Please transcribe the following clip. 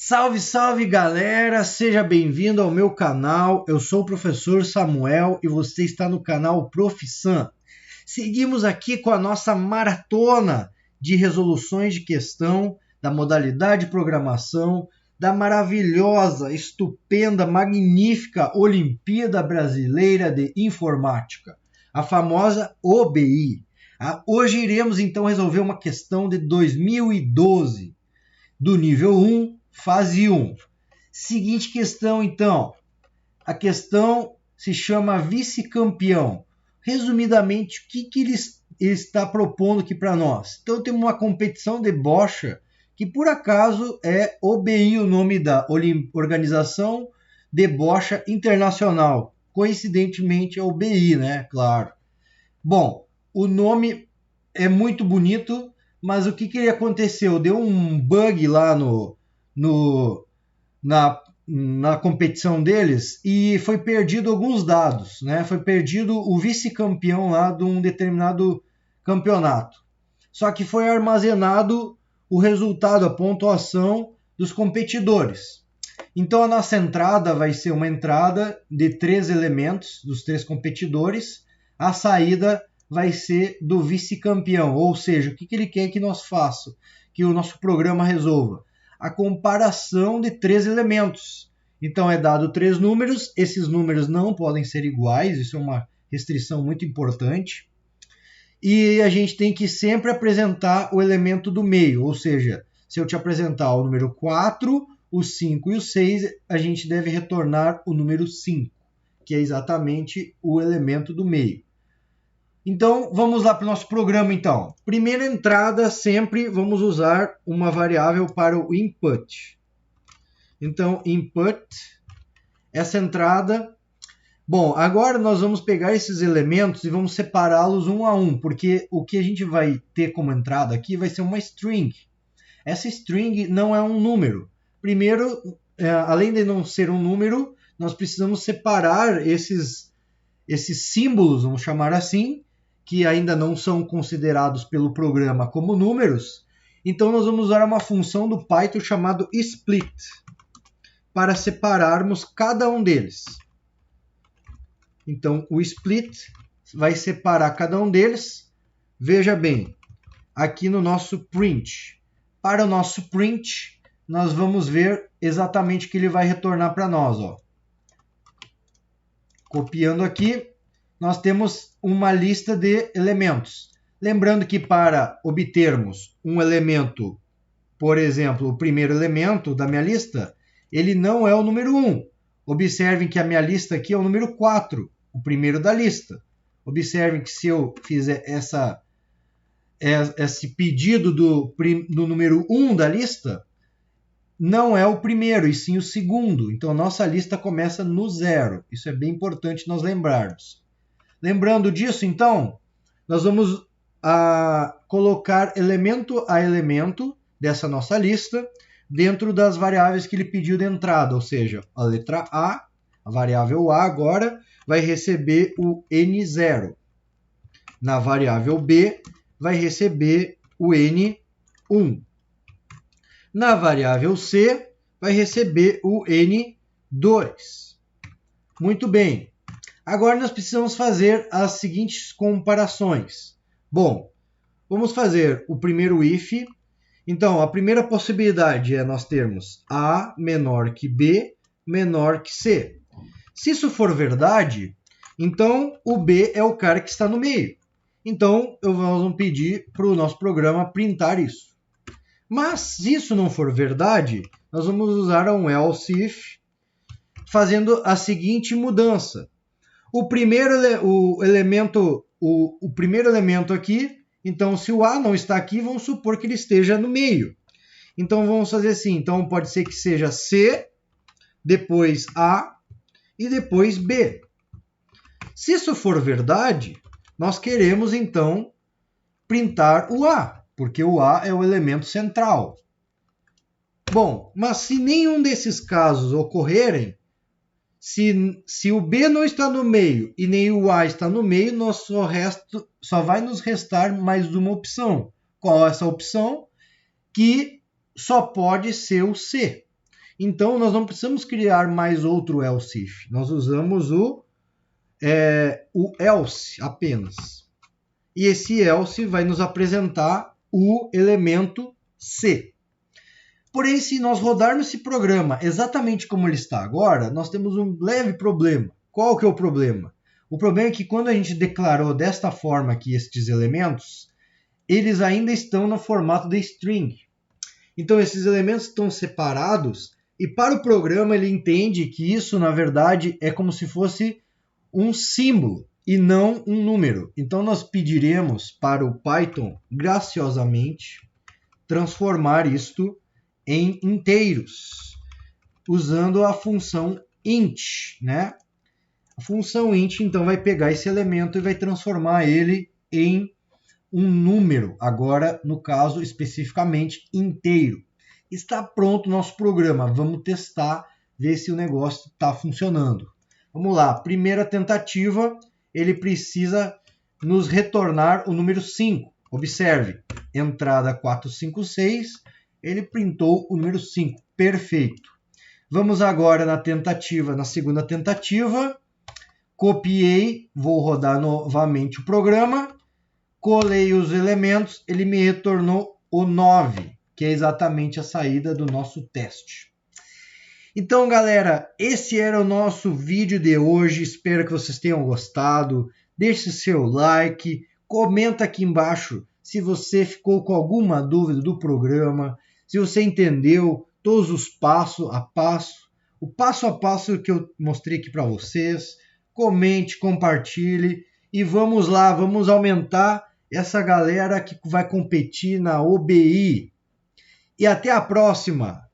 Salve, salve galera, seja bem-vindo ao meu canal. Eu sou o professor Samuel e você está no canal Profissam. Seguimos aqui com a nossa maratona de resoluções de questão da modalidade de programação da maravilhosa, estupenda, magnífica Olimpíada Brasileira de Informática, a famosa OBI. Hoje iremos então resolver uma questão de 2012, do nível 1, fase 1. Seguinte questão, então. A questão se chama vice-campeão. Resumidamente, o que ele está propondo aqui para nós? Então, temos uma competição de bocha, que por acaso é OBI, o nome da Organização de Bocha Internacional. Coincidentemente, é OBI, né? Claro. Bom, o nome é muito bonito, mas o que aconteceu? Deu um bug lá na competição deles e foi perdido alguns dados, né? Foi perdido o vice-campeão lá de um determinado campeonato. Só que foi armazenado o resultado, a pontuação dos competidores. Então a nossa entrada vai ser uma entrada de 3 elementos dos 3 competidores. A saída vai ser do vice-campeão, ou seja, o que ele quer que nós façamos, que o nosso programa resolva? A comparação de 3 elementos. Então é dado 3 números, esses números não podem ser iguais, isso é uma restrição muito importante. E a gente tem que sempre apresentar o elemento do meio, ou seja, se eu te apresentar o número 4, o 5 e o 6, a gente deve retornar o número 5, que é exatamente o elemento do meio. Então, vamos lá para o nosso programa, então. Primeira entrada, sempre vamos usar uma variável para o input. Então, input, essa entrada... Bom, agora nós vamos pegar esses elementos e vamos separá-los um a um, porque o que a gente vai ter como entrada aqui vai ser uma string. Essa string não é um número. Primeiro, além de não ser um número, nós precisamos separar esses símbolos, vamos chamar assim, que ainda não são considerados pelo programa como números. Então nós vamos usar uma função do Python chamada split para separarmos cada um deles. Então o split vai separar cada um deles. Veja bem, aqui no nosso print. Para o nosso print, nós vamos ver exatamente o que ele vai retornar para nós. Ó. Copiando aqui, nós temos uma lista de elementos. Lembrando que para obtermos um elemento, por exemplo, o primeiro elemento da minha lista, ele não é o número 1. Observem que a minha lista aqui é o número 4, o primeiro da lista. Observem que se eu fizer esse pedido do número 1 da lista, não é o primeiro, e sim o segundo. Então, a nossa lista começa no 0. Isso é bem importante nós lembrarmos. Lembrando disso, então, nós vamos colocar elemento a elemento dessa nossa lista dentro das variáveis que ele pediu de entrada, ou seja, a letra A, a variável A agora, vai receber o N0. Na variável B, vai receber o N1. Na variável C, vai receber o N2. Muito bem. Agora nós precisamos fazer as seguintes comparações. Bom, vamos fazer o primeiro if. Então, a primeira possibilidade é nós termos A menor que B menor que C. Se isso for verdade, então o B é o cara que está no meio. Então, nós vamos pedir para o nosso programa printar isso. Mas, se isso não for verdade, nós vamos usar um else if, fazendo a seguinte mudança. O primeiro elemento aqui, então se o A não está aqui, vamos supor que ele esteja no meio. Então vamos fazer assim, então pode ser que seja C, depois A e depois B. Se isso for verdade, nós queremos então printar o A, porque o A é o elemento central. Bom, mas se nenhum desses casos ocorrerem, se o B não está no meio e nem o A está no meio, só vai nos restar mais uma opção. Qual é essa opção? Que só pode ser o C. Então, nós não precisamos criar mais outro else if. Nós usamos o else apenas. E esse else vai nos apresentar o elemento C. Porém, se nós rodarmos esse programa exatamente como ele está agora, nós temos um leve problema. Qual que é o problema? O problema é que quando a gente declarou desta forma aqui estes elementos, eles ainda estão no formato de string. Então, esses elementos estão separados e para o programa ele entende que isso, na verdade, é como se fosse um símbolo e não um número. Então, nós pediremos para o Python, graciosamente, transformar isto em inteiros, usando a função int, né? A função int, então, vai pegar esse elemento e vai transformar ele em um número, agora, no caso, especificamente, inteiro. Está pronto o nosso programa. Vamos testar, ver se o negócio está funcionando. Vamos lá. Primeira tentativa, ele precisa nos retornar o número 5. Observe, entrada 456, ele printou o número 5. Perfeito. Vamos agora na segunda tentativa. Copiei, vou rodar novamente o programa. Colei os elementos, ele me retornou o 9, que é exatamente a saída do nosso teste. Então, galera, esse era o nosso vídeo de hoje. Espero que vocês tenham gostado. Deixe seu like, comenta aqui embaixo se você ficou com alguma dúvida do programa, se você entendeu todos os passo a passo que eu mostrei aqui para vocês. Comente, compartilhe e vamos lá, vamos aumentar essa galera que vai competir na OBI. E até a próxima!